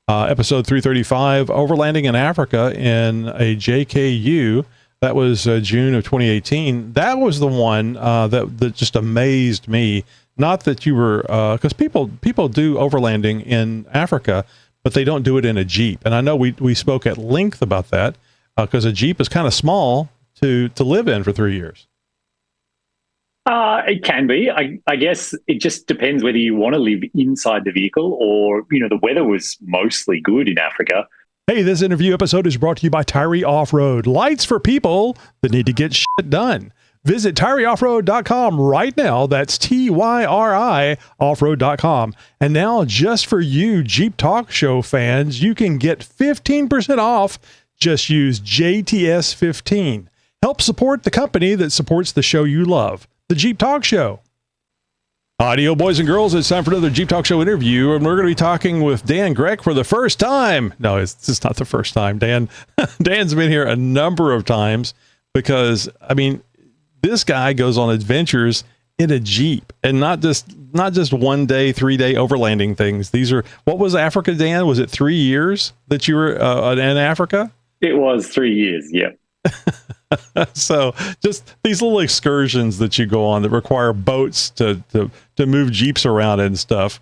episode 335, Overlanding in Africa in a JKU. That was June of 2018. That was the one that just amazed me. Not that you were, because people do overlanding in Africa, but they don't do it in a Jeep. And I know we spoke at length about that because a Jeep is kind of small to live in for 3 years. It can be. I guess it just depends whether you want to live inside the vehicle or, the weather was mostly good in Africa. Hey, this interview episode is brought to you by Tyree Off-Road. Lights for people that need to get shit done. Visit tyreoffroad.com right now. That's TYRI offroad.com. And now, just for you Jeep Talk Show fans, you can get 15% off. Just use JTS15. Help support the company that supports the show you love, the Jeep Talk Show. Audio boys and girls, it's time for another Jeep Talk Show interview, and we're going to be talking with Dan Grec for the first time. No, it's just not the first time. Dan's been here a number of times because, this guy goes on adventures in a Jeep, and not just 1 day, 3 day overlanding things. These are, what was Africa, Dan? Was it 3 years that you were in Africa? It was 3 years, yeah. So just these little excursions that you go on that require boats to move Jeeps around and stuff.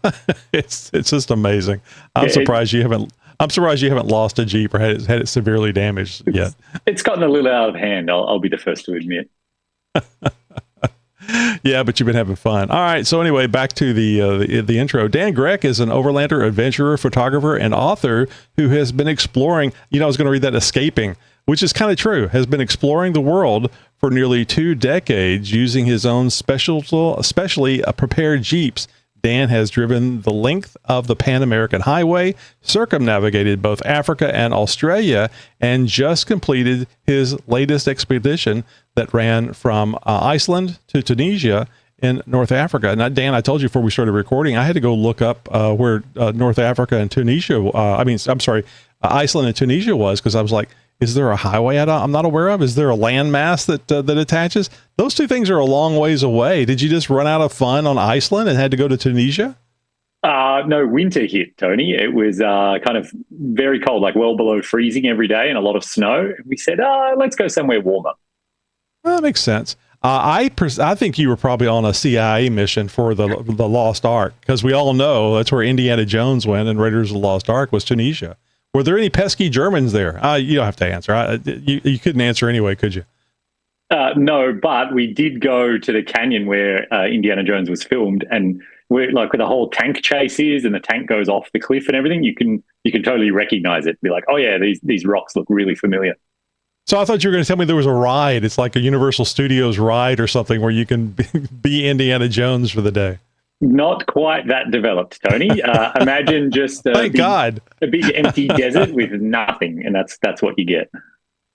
It's just amazing. I'm surprised you haven't lost a Jeep or had it severely damaged yet. It's gotten a little out of hand. I'll be the first to admit. Yeah, but you've been having fun. All right. So anyway, back to the intro. Dan Grec is an overlander, adventurer, photographer, and author who has been exploring. I was going to read that escaping, which is kind of true. Has been exploring the world for nearly 2 decades using his own specially prepared Jeeps. Dan has driven the length of the Pan American Highway, circumnavigated both Africa and Australia, and just completed his latest expedition that ran from Iceland to Tunisia in North Africa. Now, Dan, I told you before we started recording, I had to go look up where North Africa and Tunisia, Iceland and Tunisia was, because I was like, is there a highway I'm not aware of? Is there a landmass that attaches? Those two things are a long ways away. Did you just run out of fun on Iceland and had to go to Tunisia? No, winter hit, Tony. It was kind of very cold, like well below freezing every day and a lot of snow. We said, let's go somewhere warmer. Well, that makes sense. I think you were probably on a CIA mission for the Lost Ark, because we all know that's where Indiana Jones went and Raiders of the Lost Ark was Tunisia. Were there any pesky Germans there? You don't have to answer. You couldn't answer anyway, could you? No, but we did go to the canyon where Indiana Jones was filmed, and where where the whole tank chase is, and the tank goes off the cliff and everything. You can totally recognize it. Be like, oh yeah, these rocks look really familiar. So I thought you were going to tell me there was a ride. It's like a Universal Studios ride or something where you can be Indiana Jones for the day. Not quite that developed, Tony. Imagine just a big empty desert with nothing, and that's what you get.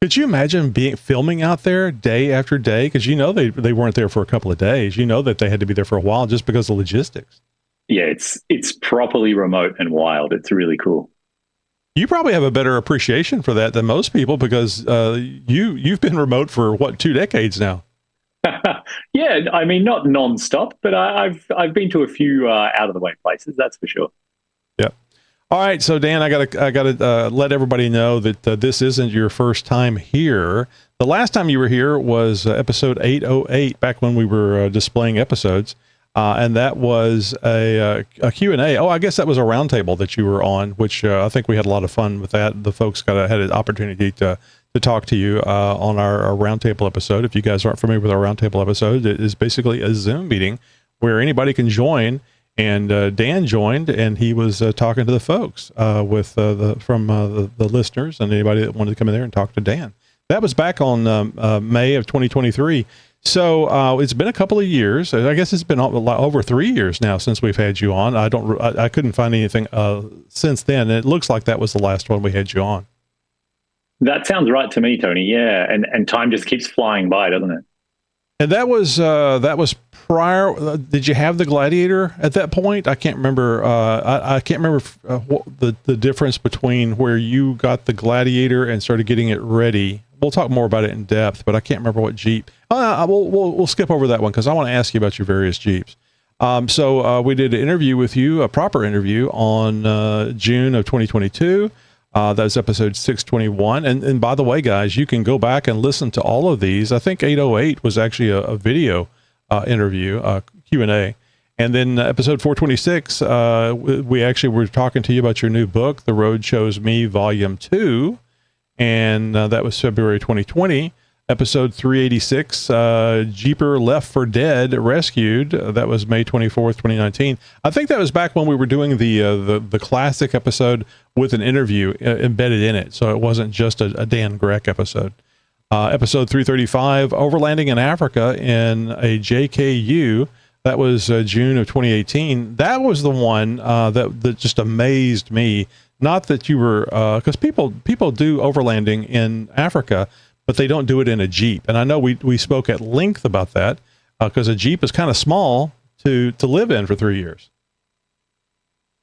Could you imagine filming out there day after day? Because they weren't there for a couple of days. That they had to be there for a while just because of logistics. Yeah, it's properly remote and wild. It's really cool. You probably have a better appreciation for that than most people, because you've been remote for 2 decades now. Yeah, not nonstop, but I've been to a few out of the way places. That's for sure. Yeah. All right, so Dan, I gotta let everybody know that this isn't your first time here. The last time you were here was episode 808, back when we were displaying episodes, and that was a Q&A. Oh, I guess that was a roundtable that you were on, which I think we had a lot of fun with that. The folks had an opportunity to talk to you on our roundtable episode. If you guys aren't familiar with our roundtable episode, it is basically a Zoom meeting where anybody can join. And Dan joined, and he was talking to the folks with the listeners and anybody that wanted to come in there and talk to Dan. That was back on May of 2023. So it's been a couple of years. I guess it's been over 3 years now since we've had you on. I couldn't find anything since then. It looks like that was the last one we had you on. That sounds right to me, Tony. Yeah, and time just keeps flying by, doesn't it? And that was prior. Did you have the Gladiator at that point? I can't remember. I can't remember what the difference between where you got the Gladiator and started getting it ready. We'll talk more about it in depth, but I can't remember what Jeep. We'll skip over that one because I want to ask you about your various Jeeps. So we did an interview with you, a proper interview, on June of 2022. That was episode 621. And by the way, guys, you can go back and listen to all of these. I think 808 was actually a video interview, Q&A. And then episode 426, we actually were talking to you about your new book, The Road Chose Me, Volume 2. And that was February 2020. Episode 386, Jeeper Left for Dead, Rescued. That was May 24th, 2019. I think that was back when we were doing the classic episode with an interview embedded in it. So it wasn't just a Dan Grec episode. Episode 335, Overlanding in Africa in a JKU. That was June of 2018. That was the one that just amazed me. Not that you were, because people do overlanding in Africa, but they don't do it in a Jeep. And I know we spoke at length about that because a Jeep is kind of small to live in for 3 years.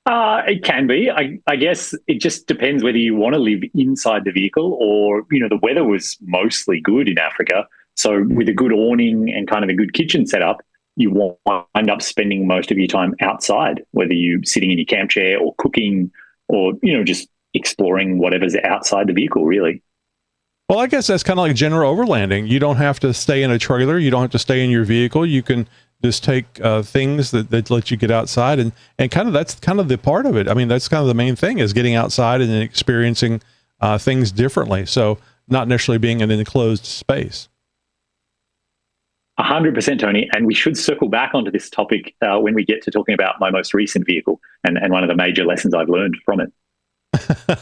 It can be. I guess it just depends whether you want to live inside the vehicle or, the weather was mostly good in Africa. So with a good awning and kind of a good kitchen setup, you wind up spending most of your time outside, whether you're sitting in your camp chair or cooking or, just exploring whatever's outside the vehicle, really. Well, I guess that's kind of like general overlanding. You don't have to stay in a trailer. You don't have to stay in your vehicle. You can just take things that let you get outside. And kind of that's kind of the part of it. I mean, that's kind of the main thing is getting outside and experiencing things differently. So not necessarily being in an enclosed space. 100%, Tony. And we should circle back onto this topic when we get to talking about my most recent vehicle and one of the major lessons I've learned from it.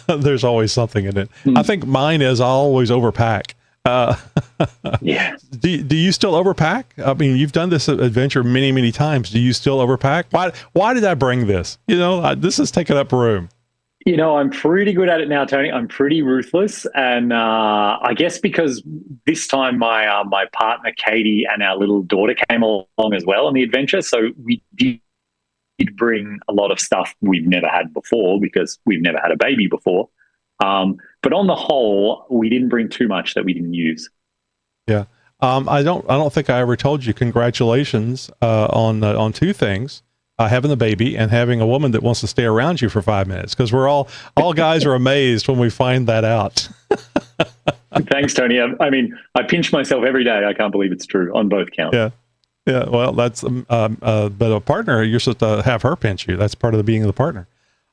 There's always something in it. I think mine is I always overpack. Yeah. Do you still overpack? I mean, you've done this adventure many, many times. Do you still overpack? Why did I bring this? This is taking up room. I'm pretty good at it now, Tony. I'm pretty ruthless. And I guess because this time my partner, Katie, and our little daughter came along as well on the adventure. So we did bring a lot of stuff we've never had before because we've never had a baby before. But on the whole, we didn't bring too much that we didn't use. Yeah. I don't think I ever told you congratulations on two things. Having a baby and having a woman that wants to stay around you for 5 minutes, because we're all guys are amazed when we find that out. Thanks, Tony. I mean, I pinch myself every day. I can't believe it's true on both counts. Yeah. Well, that's but a partner, you're supposed to have her pinch you. That's part of being the partner.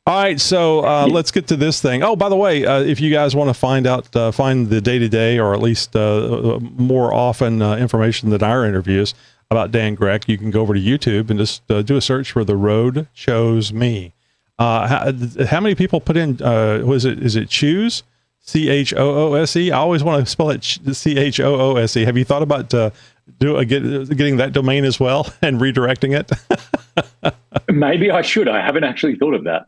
All right, so let's get to this thing. Oh, by the way, if you guys want to find the day-to-day or at least more often information than our interviews about Dan Grec, you can go over to YouTube and just do a search for The Road Chose Me. How many people put in, is it choose? CHOOSE? I always want to spell it CHOOSE. Have you thought about getting that domain as well and redirecting it? Maybe I should. I haven't actually thought of that.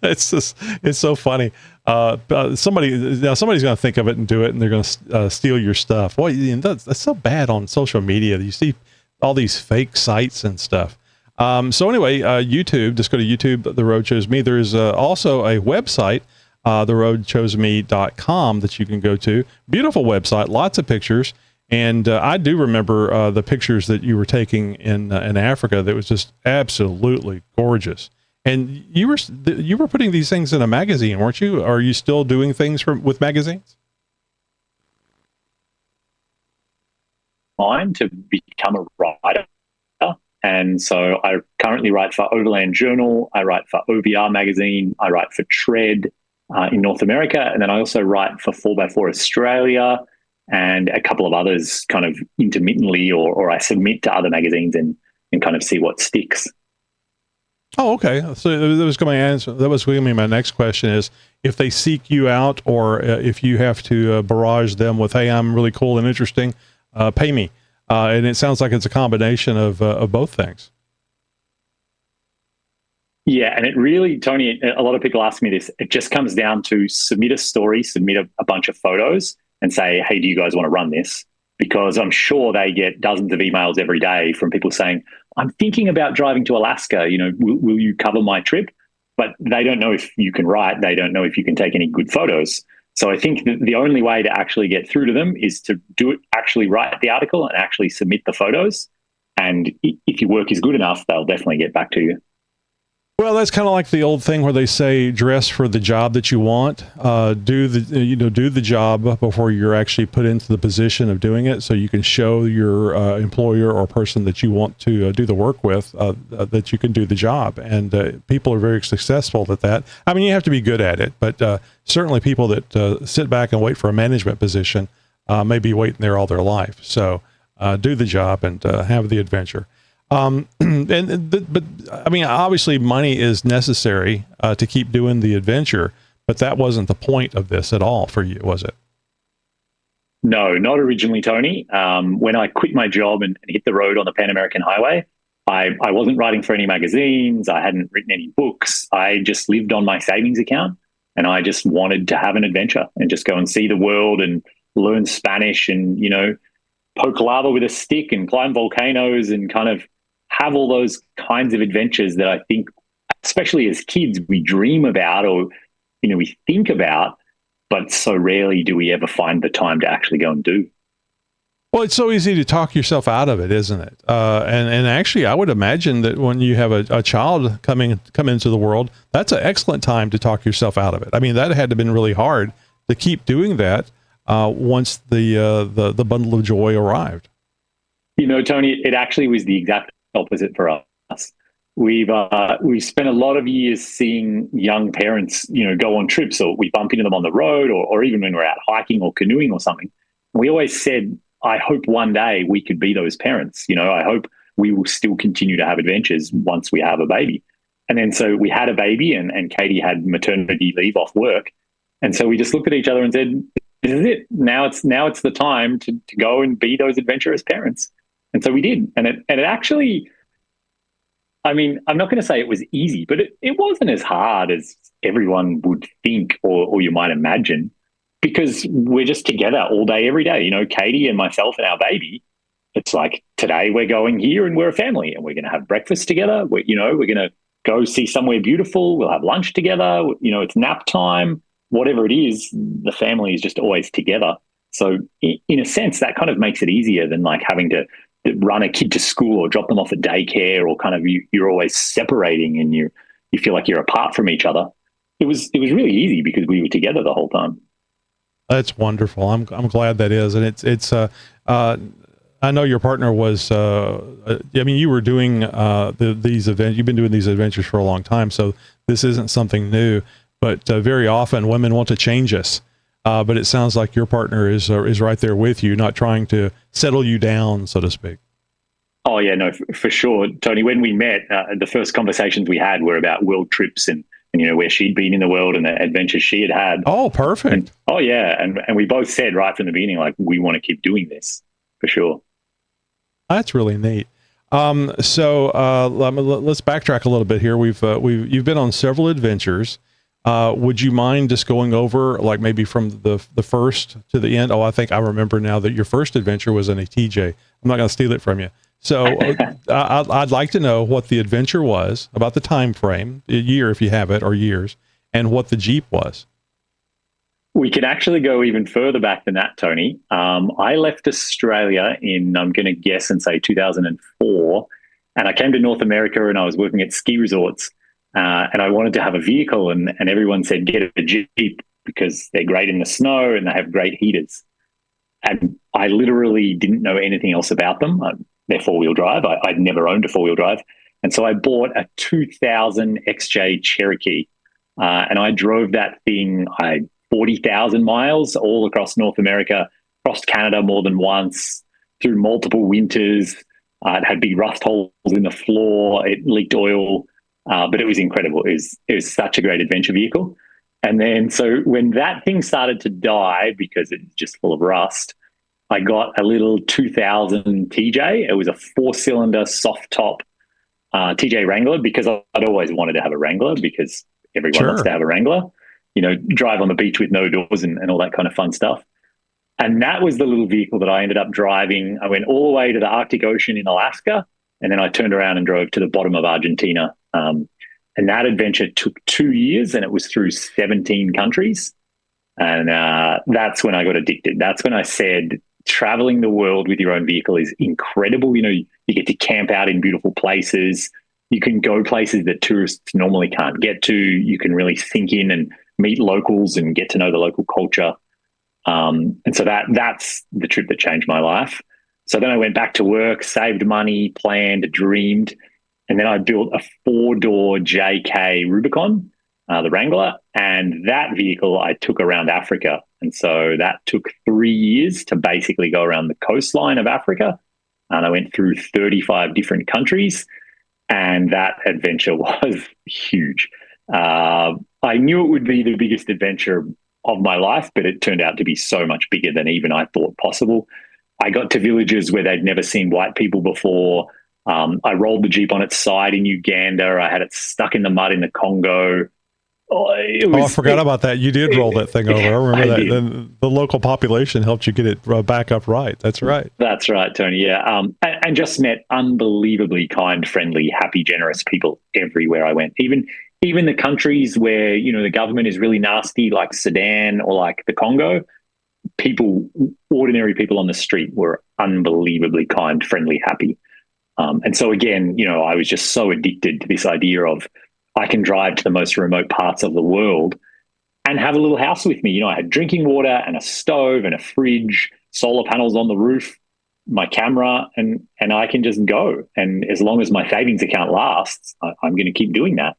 It's so funny. Somebody's going to think of it and do it, and they're going to steal your stuff. Well, that's so bad on social media. You see all these fake sites and stuff. So anyway, YouTube, just go to YouTube, The Road Chose Me. There's also a website, theroadchoseme.com, that you can go to. Beautiful website, lots of pictures. And I do remember the pictures that you were taking in Africa that was just absolutely gorgeous. And you were putting these things in a magazine, weren't you? Are you still doing things with magazines? Mine to become a writer. And so I currently write for Overland Journal. I write for OVR magazine. I write for Tread in North America. And then I also write for 4x4 Australia and a couple of others kind of intermittently, or I submit to other magazines and kind of see what sticks. Oh, okay. So that was going to be my next question is if they seek you out or if you have to barrage them with, hey, I'm really cool and interesting, pay me. And it sounds like it's a combination of both things. Yeah. And it really, Tony, a lot of people ask me this. It just comes down to submit a story, submit a bunch of photos and say, hey, do you guys want to run this? Because I'm sure they get dozens of emails every day from people saying, I'm thinking about driving to Alaska. Will you cover my trip? But they don't know if you can write. They don't know if you can take any good photos. So I think the only way to actually get through to them is to actually write the article and actually submit the photos. And if your work is good enough, they'll definitely get back to you. Well, that's kind of like the old thing where they say, dress for the job that you want. Do the job before you're actually put into the position of doing it, so you can show your employer or person that you want to do the work with that you can do the job. And people are very successful at that. I mean, you have to be good at it, but certainly people that sit back and wait for a management position may be waiting there all their life. So do the job and have the adventure. But I mean, obviously money is necessary to keep doing the adventure, but that wasn't the point of this at all for you, was it? No, not originally, Tony. When I quit my job and hit the road on the Pan American Highway, I wasn't writing for any magazines. I hadn't written any books. I just lived on my savings account, and I just wanted to have an adventure and just go and see the world and learn Spanish and, poke lava with a stick and climb volcanoes and kind of have all those kinds of adventures that I think, especially as kids, we dream about or, we think about, but so rarely do we ever find the time to actually go and do. Well, it's so easy to talk yourself out of it, isn't it? And actually, I would imagine that when you have a child come into the world, that's an excellent time to talk yourself out of it. I mean, that had to have been really hard to keep doing that once the bundle of joy arrived. Tony, it actually was the exact opposite for us. We've spent a lot of years seeing young parents, go on trips, or we bump into them on the road, or even when we're out hiking or canoeing or something. We always said, I hope one day we could be those parents. I hope we will still continue to have adventures once we have a baby. And then so we had a baby, and Katie had maternity leave off work. And so we just looked at each other and said, this is it. Now it's the time to go and be those adventurous parents. And so we did. And it actually, I mean, I'm not going to say it was easy, but it wasn't as hard as everyone would think or you might imagine, because we're just together all day, every day. Katie and myself and our baby, it's like, today we're going here and we're a family and we're going to have breakfast together. We're going to go see somewhere beautiful. We'll have lunch together. It's nap time, whatever it is, the family is just always together. So in a sense, that kind of makes it easier than like having to run a kid to school or drop them off at daycare, or kind of you're always separating and you feel like you're apart from each other. It was really easy because we were together the whole time. That's wonderful. I'm glad that is. And it's I know your partner was, I mean, you were doing these events, you've been doing these adventures for a long time. So this isn't something new, but very often women want to change us. But it sounds like your partner is right there with you, not trying to settle you down, so to speak. Oh yeah, no, for sure, Tony. When we met, the first conversations we had were about world trips and where she'd been in the world and the adventures she had had. Oh, perfect. And we both said right from the beginning, like, we want to keep doing this for sure. That's really neat. So let's backtrack a little bit here. You've been on several adventures. Would you mind just going over, like, maybe from the first to the end? Oh, I think I remember now that your first adventure was in a TJ. I'm not going to steal it from you. So I'd like to know what the adventure was, about the time frame, a year if you have it, or years, and what the Jeep was. We can actually go even further back than that, Tony. I left Australia in, I'm going to guess and say 2004, and I came to North America and I was working at ski resorts. And I wanted to have a vehicle, and everyone said, get a Jeep because they're great in the snow and they have great heaters. And I literally didn't know anything else about them. They're four-wheel drive. I'd never owned a four-wheel drive. And so I bought a 2000 XJ Cherokee, and I drove that thing 40,000 miles all across North America, crossed Canada more than once, through multiple winters. It had big rust holes in the floor. It leaked oil. But it was incredible. It was such a great adventure vehicle. And then so when that thing started to die because it's just full of rust, I got a little 2000 TJ. It was a 4-cylinder soft top TJ Wrangler, because I'd always wanted to have a Wrangler, because everyone wants to have a Wrangler, drive on the beach with no doors and all that kind of fun stuff. And that was the little vehicle that I ended up driving. I went all the way to the Arctic Ocean in Alaska, and then I turned around and drove to the bottom of Argentina. And that adventure took 2 years, and it was through 17 countries. And that's when I got addicted. That's when I said, traveling the world with your own vehicle is incredible. You get to camp out in beautiful places. You can go places that tourists normally can't get to. You can really sink in and meet locals and get to know the local culture. And so that's the trip that changed my life. So then I went back to work, saved money, planned, dreamed, and then I built a 4-door JK Rubicon, the Wrangler, and that vehicle I took around Africa. And so that took 3 years to basically go around the coastline of Africa. And I went through 35 different countries, and that adventure was huge. I knew it would be the biggest adventure of my life, but it turned out to be so much bigger than even I thought possible. I got to villages where they'd never seen white people before. I rolled the Jeep on its side in Uganda. I had it stuck in the mud in the Congo. I forgot about that. You did roll that thing over. I remember that. Then the local population helped you get it back up right. That's right. That's right, Tony. Yeah. And just met unbelievably kind, friendly, happy, generous people everywhere I went. Even the countries where, the government is really nasty, like Sudan or like the Congo, ordinary people on the street were unbelievably kind, friendly, happy. And so again, I was just so addicted to this idea of I can drive to the most remote parts of the world and have a little house with me. I had drinking water and a stove and a fridge, solar panels on the roof, my camera, and I can just go. And as long as my savings account lasts, I'm going to keep doing that.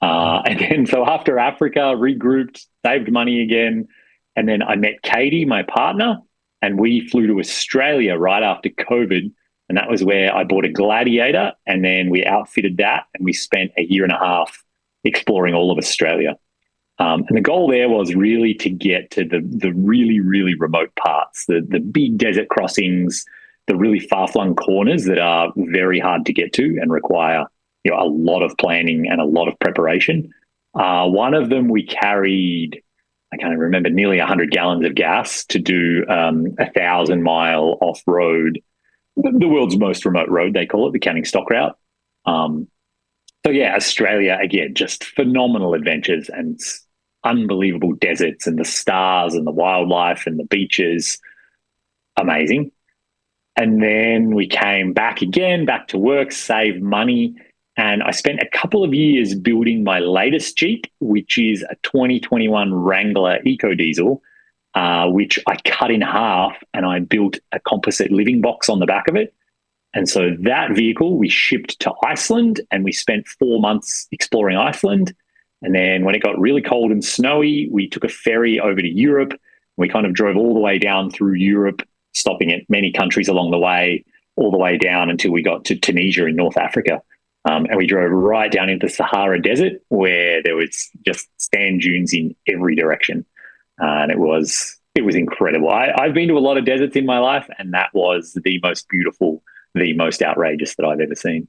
And then so after Africa, regrouped, saved money again. And then I met Katie, my partner, and we flew to Australia right after COVID. And that was where I bought a Gladiator, and then we outfitted that, and we spent a year and a half exploring all of Australia. And the goal there was really to get to the really, really remote parts, the big desert crossings, the really far-flung corners that are very hard to get to and require a lot of planning and a lot of preparation. One of them we carried, I can't remember, nearly 100 gallons of gas to do 1,000-mile off-road, the world's most remote road, they call it, the Canning Stock Route. So yeah, Australia, again, just phenomenal adventures and unbelievable deserts and the stars and the wildlife and the beaches. Amazing. And then we came back to work, saved money, and I spent a couple of years building my latest Jeep, which is a 2021 Wrangler EcoDiesel, which I cut in half and I built a composite living box on the back of it. And so that vehicle we shipped to Iceland, and we spent 4 months exploring Iceland. And then when it got really cold and snowy, we took a ferry over to Europe. We kind of drove all the way down through Europe, stopping at many countries along the way, all the way down until we got to Tunisia in North Africa. And we drove right down into the Sahara Desert, where there was just sand dunes in every direction. And it was incredible. I've been to a lot of deserts in my life, and that was the most beautiful, the most outrageous that I've ever seen.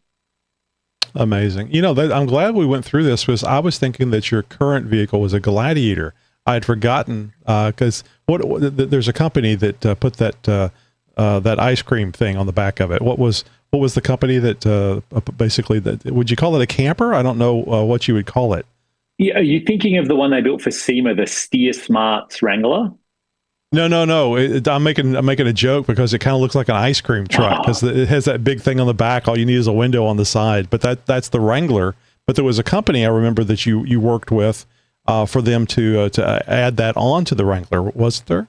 Amazing. I'm glad we went through this, because I was thinking that your current vehicle was a Gladiator. I had forgotten, because there's a company that put that ice cream thing on the back of it. What was the company that basically, would you call it a camper? I don't know what you would call it. Yeah, are you thinking of the one they built for SEMA, the Steer Smart Wrangler? No. I'm making a joke because it kind of looks like an ice cream truck, because it has that big thing on the back. All you need is a window on the side. But that's the Wrangler. But there was a company I remember that you worked with for them to add that on to the Wrangler, wasn't there?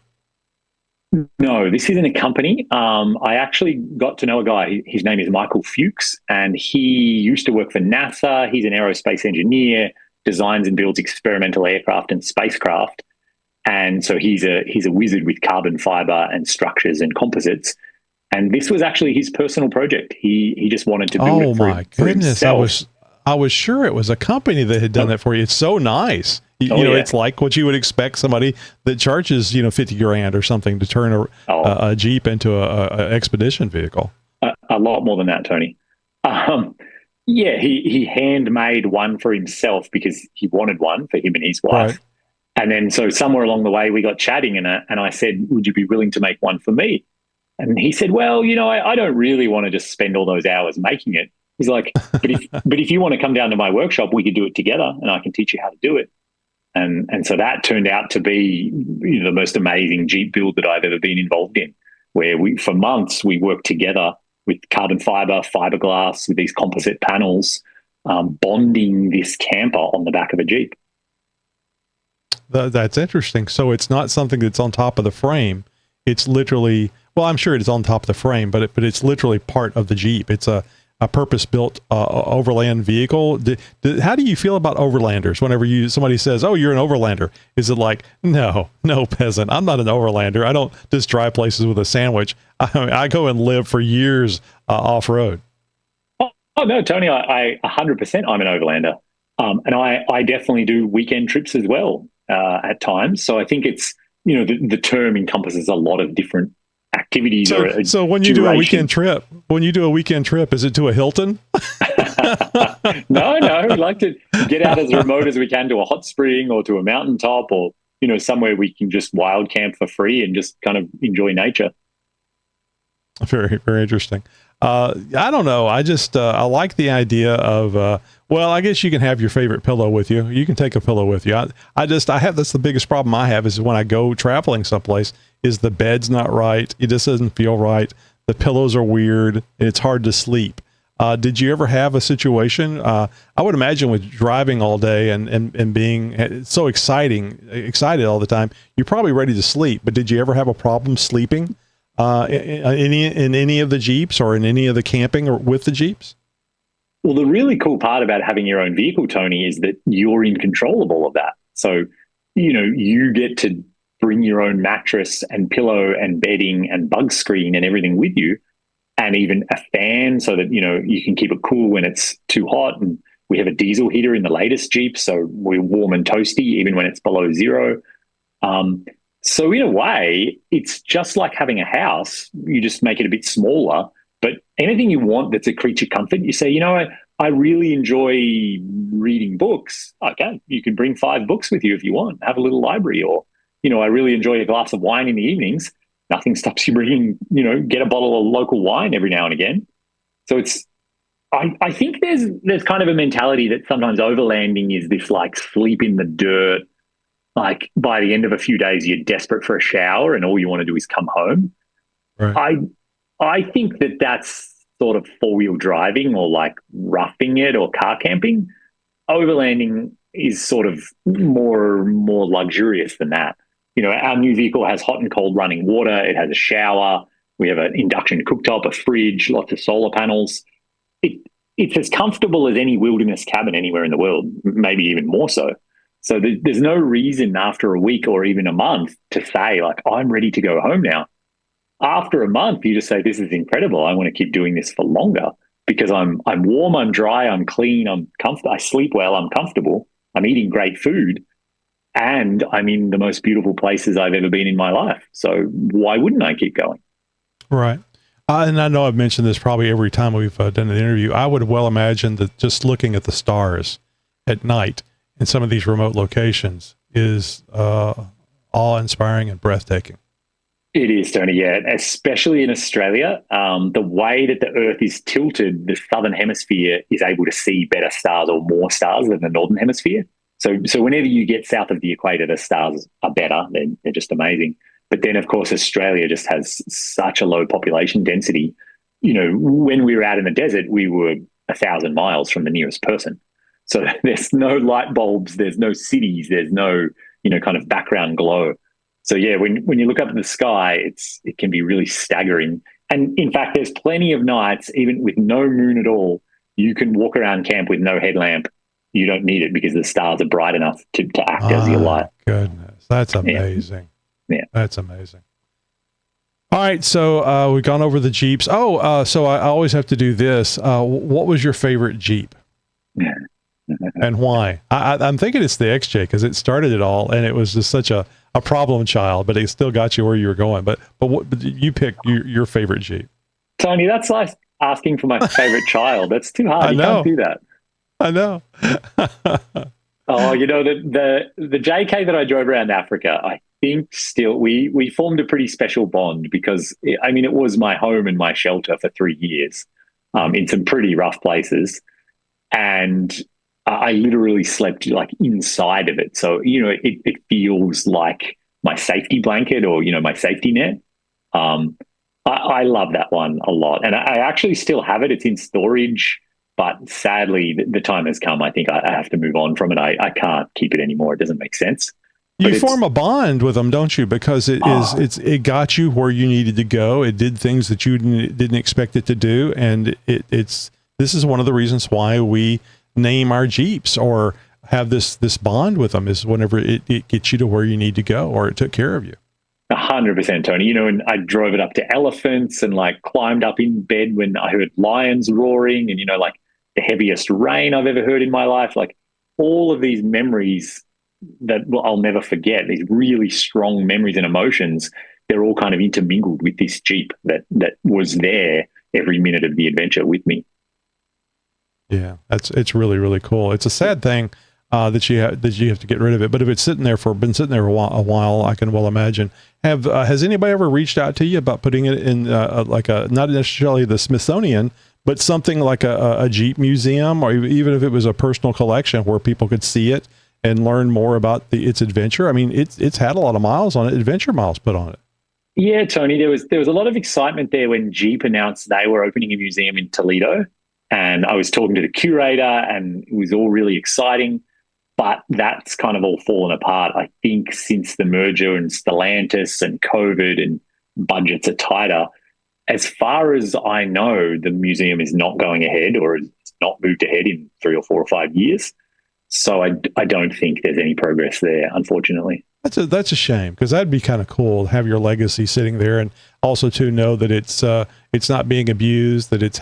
No, this isn't a company. I actually got to know a guy. His name is Michael Fuchs, and he used to work for NASA. He's an aerospace engineer, designs and builds experimental aircraft and spacecraft. And so he's a wizard with carbon fiber and structures and composites. And this was actually his personal project. He just wanted to build it for himself. I was sure it was a company that had done that for you. It's so nice. It's like what you would expect somebody that charges, $50,000 or something to turn a Jeep into a expedition vehicle. A lot more than that, Tony. He handmade one for himself because he wanted one for him and his wife. Right. And then so somewhere along the way we got chatting, and I said, would you be willing to make one for me? And he said, well, I don't really want to just spend all those hours making it. He's like, but if you want to come down to my workshop, we could do it together and I can teach you how to do it. And so that turned out to be the most amazing Jeep build that I've ever been involved in, where for months we worked together with carbon fiber, fiberglass, with these composite panels, bonding this camper on the back of a Jeep. That's interesting. So it's not something that's on top of the frame. It's literally, well, I'm sure it's on top of the frame, but it's literally part of the Jeep. It's a purpose-built overland vehicle. How do you feel about overlanders? Whenever somebody says, "Oh, you're an overlander," is it like, no, peasant, I'm not an overlander. I don't just drive places with a sandwich. I go and live for years off road. Oh no, Tony, I 100% I'm an overlander, and I definitely do weekend trips as well at times. So I think it's, the term encompasses a lot of different activities. So when you do a weekend trip, is it to a Hilton? No, we like to get out as remote as we can to a hot spring or to a mountaintop, or somewhere we can just wild camp for free and just kind of enjoy nature. Very, very interesting. I don't know. I just I like the idea of well, I guess you can have your favorite pillow with you. You can take a pillow with you. I have, that's the biggest problem I have, is when I go traveling someplace, is the bed's not right. It just doesn't feel right. The pillows are weird. It's hard to sleep. Did you ever have a situation? I would imagine with driving all day and being so excited all the time, you're probably ready to sleep. But did you ever have a problem sleeping in any of the Jeeps or in any of the camping or with the Jeeps? Well, the really cool part about having your own vehicle, Tony, is that you're in control of all of that. So, you get to bring your own mattress and pillow and bedding and bug screen and everything with you, and even a fan so that, you can keep it cool when it's too hot. And we have a diesel heater in the latest Jeep, so we're warm and toasty even when it's below zero. So in a way, it's just like having a house. You just make it a bit smaller, but anything you want that's a creature comfort, you say, I really enjoy reading books. Okay, you can bring 5 books with you if you want, have a little library. Or, I really enjoy a glass of wine in the evenings. Nothing stops you bringing, get a bottle of local wine every now and again. So I think there's kind of a mentality that sometimes overlanding is this like sleep in the dirt. Like by the end of a few days, you're desperate for a shower and all you want to do is come home. Right. I think that's sort of 4-wheel driving or like roughing it or car camping. Overlanding is sort of more luxurious than that. Our new vehicle has hot and cold running water. It has a shower. We have an induction cooktop, a fridge, lots of solar panels. It's as comfortable as any wilderness cabin anywhere in the world, maybe even more so. So there's no reason after a week or even a month to say, like, I'm ready to go home now. After a month, you just say, this is incredible. I want to keep doing this for longer because I'm warm, I'm dry, I'm clean, I'm comfortable. I sleep well, I'm comfortable, I'm eating great food, and I'm in the most beautiful places I've ever been in my life. So why wouldn't I keep going? Right. And I know I've mentioned this probably every time we've done an interview. I would well imagine that just looking at the stars at night in some of these remote locations is awe-inspiring and breathtaking. It is, Tony, yeah. Especially in Australia, the way that the Earth is tilted, the southern hemisphere is able to see better stars or more stars than the northern hemisphere. So whenever you get south of the equator, the stars are better. They're just amazing. But then, of course, Australia just has such a low population density. When we were out in the desert, we were 1,000 miles from the nearest person. So there's no light bulbs, there's no cities, there's no, kind of background glow. So yeah, when you look up at the sky, it can be really staggering. And in fact, there's plenty of nights, even with no moon at all, you can walk around camp with no headlamp. You don't need it because the stars are bright enough to act as your light. Goodness, that's amazing. Yeah. That's amazing. All right, so we've gone over the Jeeps. So I always have to do this. What was your favorite Jeep? And why? I'm thinking it's the XJ because it started it all, and it was just such a problem child, but it still got you where you were going. But you pick your favorite Jeep. Tony, that's like asking for my favorite child. That's too hard. You can't do that. I know. Oh, the JK that I drove around Africa, I think still we formed a pretty special bond because it was my home and my shelter for 3 years, in some pretty rough places, and I literally slept like inside of it. So, it feels like my safety blanket or, my safety net. I love that one a lot. And I actually still have it. It's in storage, but sadly, the time has come. I think I have to move on from it. I can't keep it anymore. It doesn't make sense. But You it's, form a bond with them, don't you? Because oh, it got you where you needed to go. It did things that you didn't expect it to do, and it's this is one of the reasons why we name our Jeeps or have this bond with them, is whenever it gets you to where you need to go, or it took care of you. 100%, Tony. And I drove it up to elephants and like climbed up in bed when I heard lions roaring and, like the heaviest rain I've ever heard in my life. Like all of these memories that I'll never forget, these really strong memories and emotions, they're all kind of intermingled with this Jeep that was there every minute of the adventure with me. Yeah, it's really really cool. It's a sad thing that you have to get rid of it, but if it's been sitting there a while, I can well imagine. Has anybody ever reached out to you about putting it in like a, not necessarily the Smithsonian, but something like a Jeep museum, or even if it was a personal collection where people could see it and learn more about its adventure? I mean, it's had a lot of miles on it, adventure miles put on it. Yeah, Tony, there was a lot of excitement there when Jeep announced they were opening a museum in Toledo. And I was talking to the curator and it was all really exciting. But that's kind of all fallen apart, I think, since the merger and Stellantis and COVID and budgets are tighter. As far as I know, the museum is not going ahead or it's not moved ahead in 3 or 4 or 5 years. So I don't think there's any progress there, unfortunately. That's a shame, because that'd be kind of cool to have your legacy sitting there, and also to know that it's not being abused, that it's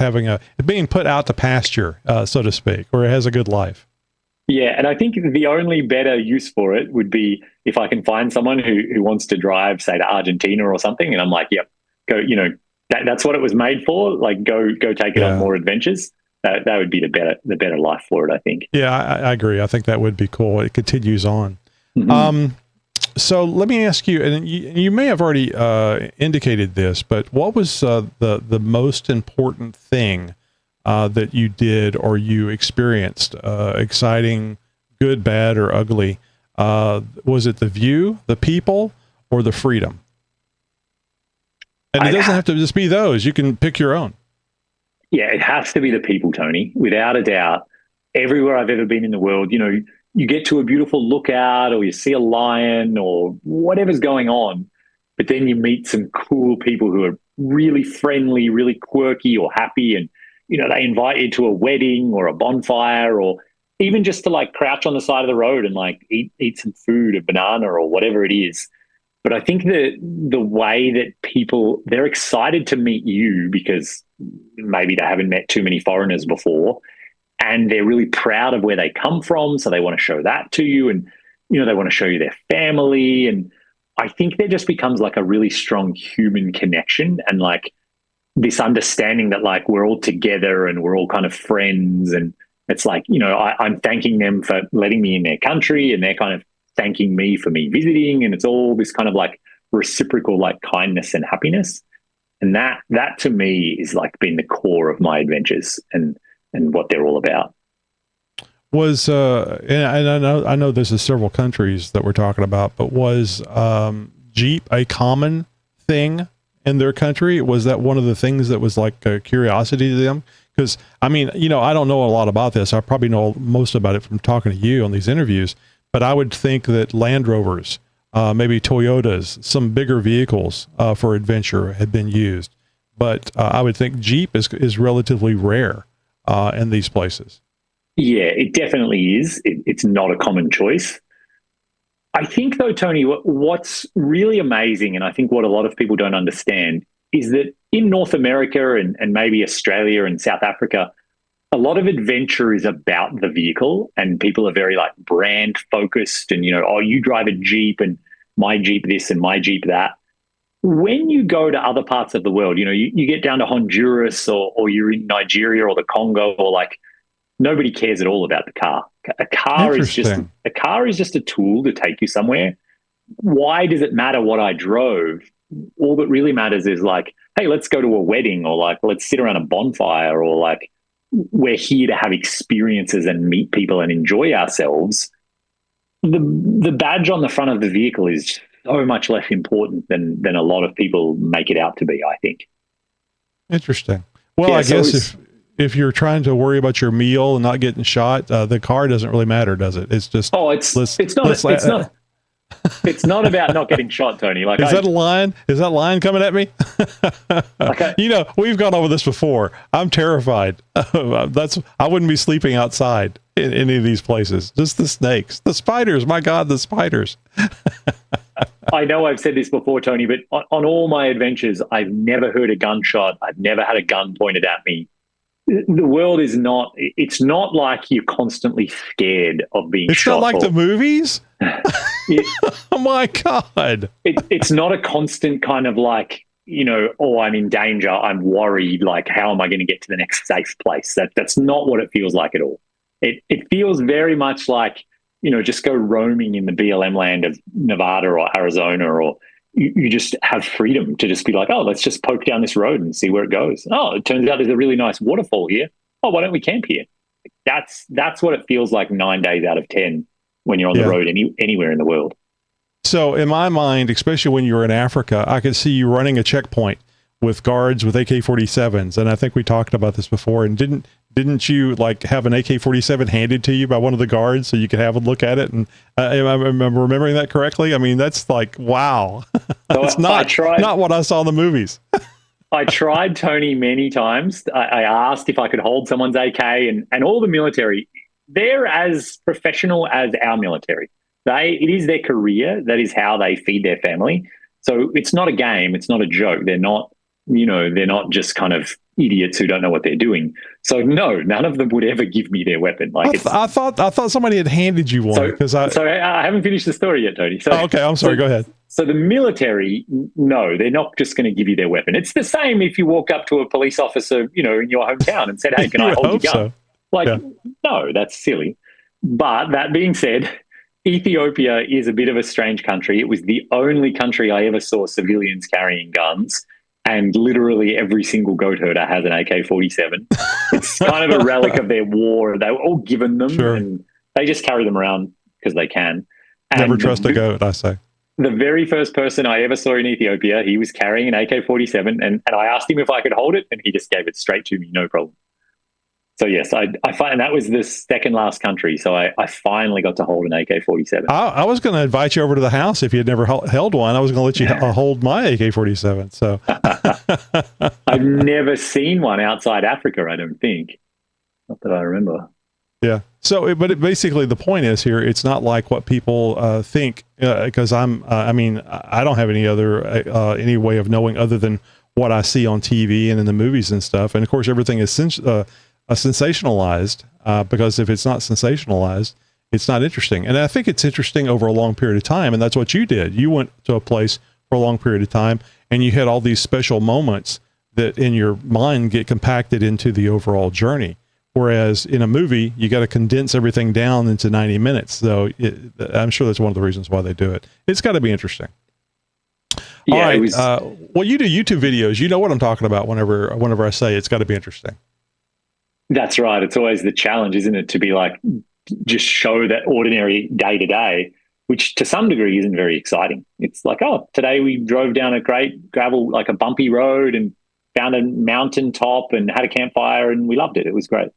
being put out to pasture, so to speak, or it has a good life. Yeah, and I think the only better use for it would be if I can find someone who wants to drive, say, to Argentina or something, and I'm like, yep, go. That's what it was made for. Like, go take it on Yeah. more adventures. That would be the better life for it, I think. Yeah, I agree. I think that would be cool. It continues on. Mm-hmm. So let me ask you, and you may have already indicated this, but what was the most important thing that you did or you experienced, exciting, good, bad, or ugly? Was it the view, the people, or the freedom? And it doesn't have to just be those. You can pick your own. Yeah, it has to be the people, Tony, without a doubt. Everywhere I've ever been in the world, you get to a beautiful lookout or you see a lion or whatever's going on, but then you meet some cool people who are really friendly, really quirky or happy. And, they invite you to a wedding or a bonfire or even just to like crouch on the side of the road and like eat some food, a banana or whatever it is. But I think the way that people, they're excited to meet you because maybe they haven't met too many foreigners before, and they're really proud of where they come from, so they want to show that to you, and they want to show you their family. And I think there just becomes like a really strong human connection and like this understanding that like we're all together and we're all kind of friends. And it's like, I'm thanking them for letting me in their country and they're kind of thanking me for me visiting, and it's all this kind of like reciprocal like kindness and happiness. And that to me is like been the core of my adventures and what they're all about. Was and I know this is several countries that we're talking about, but was Jeep a common thing in their country? Was that one of the things that was like a curiosity to them? Because I mean, I don't know a lot about this. I probably know most about it from talking to you on these interviews, but I would think that Land Rovers, maybe Toyotas, some bigger vehicles for adventure had been used. But I would think Jeep is relatively rare in these places. Yeah, it definitely is. It's not a common choice. I think, though, Tony, what's really amazing, and I think what a lot of people don't understand, is that in North America and maybe Australia and South Africa, a lot of adventure is about the vehicle, and people are very like brand focused, and oh, you drive a Jeep, and my Jeep this and my Jeep that. When you go to other parts of the world, you get down to Honduras or you're in Nigeria or the Congo or like nobody cares at all about the car. A car is just Interesting. a tool to take you somewhere. Why does it matter what I drove? All that really matters is like, hey, let's go to a wedding or like let's sit around a bonfire or like we're here to have experiences and meet people and enjoy ourselves. The badge on the front of the vehicle is so much less important than a lot of people make it out to be, I think. Interesting. Well, Yeah, I so guess if you're trying to worry about your meal and not getting shot, the car doesn't really matter, does it? It's just it's not about not getting shot, Tony. Like, is that a line? Is that line coming at me? You know, we've gone over this before. I'm terrified. I wouldn't be sleeping outside in any of these places. Just the snakes, the spiders. My God, the spiders. I know I've said this before, Tony, but on all my adventures, I've never heard a gunshot. I've never had a gun pointed at me. The world is not, it's not like you're constantly scared of being shot. It's not like the movies? Oh my God. It's not a constant kind of like, you know, oh, I'm in danger. I'm worried. Like, how am I going to get to the next safe place? That's not what it feels like at all. It feels very much like, you know, just go roaming in the BLM land of Nevada or Arizona, or you just have freedom to just be like, oh, let's just poke down this road and see where it goes. Oh, it turns out there's a really nice waterfall here. Oh, why don't we camp here? That's what it feels like 9 days out of 10 when you're on the road anywhere in the world. So in my mind, especially when you were in Africa, I could see you running a checkpoint with guards with AK-47s. And I think we talked about this before. And didn't you like have an AK-47 handed to you by one of the guards so you could have a look at it? And am I remembering that correctly? I mean, that's like, wow. It's not what I saw in the movies. I tried, Tony, many times. I asked if I could hold someone's AK, and all the military, they're as professional as our military. It is their career. That is how they feed their family. So it's not a game. It's not a joke. They're not just kind of idiots who don't know what they're doing. So no, none of them would ever give me their weapon. Like I thought somebody had handed you one. So I haven't finished the story yet, Tony. Okay, I'm sorry. Go ahead. So the military, no, they're not just going to give you their weapon. It's the same if you walk up to a police officer, you know, in your hometown and said, "Hey, can I hold your gun?" So. No, that's silly. But that being said, Ethiopia is a bit of a strange country. It was the only country I ever saw civilians carrying guns. And literally every single goat herder has an AK-47. It's kind of a relic of their war. They were all given them, and they just carry them around because they can. And never trust a goat, I say. The very first person I ever saw in Ethiopia, he was carrying an AK-47, and I asked him if I could hold it, and he just gave it straight to me, no problem. So yes, I find that was the second last country. So I finally got to hold an AK-47. I was going to invite you over to the house if you had never held one. I was going to let you hold my AK-47. So I've never seen one outside Africa, I don't think. Not that I remember. Yeah. So, basically the point is here, it's not like what people think, because I don't have any way of knowing other than what I see on TV and in the movies and stuff. And of course, everything is sensationalized, because if it's not sensationalized, it's not interesting. And I think it's interesting over a long period of time. And that's what you did. You went to a place for a long period of time, and you had all these special moments that in your mind get compacted into the overall journey. Whereas in a movie, you got to condense everything down into 90 minutes. So I'm sure that's one of the reasons why they do it. It's got to be interesting. Yeah, all right. Well, you do YouTube videos. You know what I'm talking about whenever I say it's got to be interesting. That's right. It's always the challenge, isn't it? To be like, just show that ordinary day to day, which to some degree isn't very exciting. It's like, oh, today we drove down a great gravel, like a bumpy road, and found a mountain top and had a campfire, and we loved it. It was great.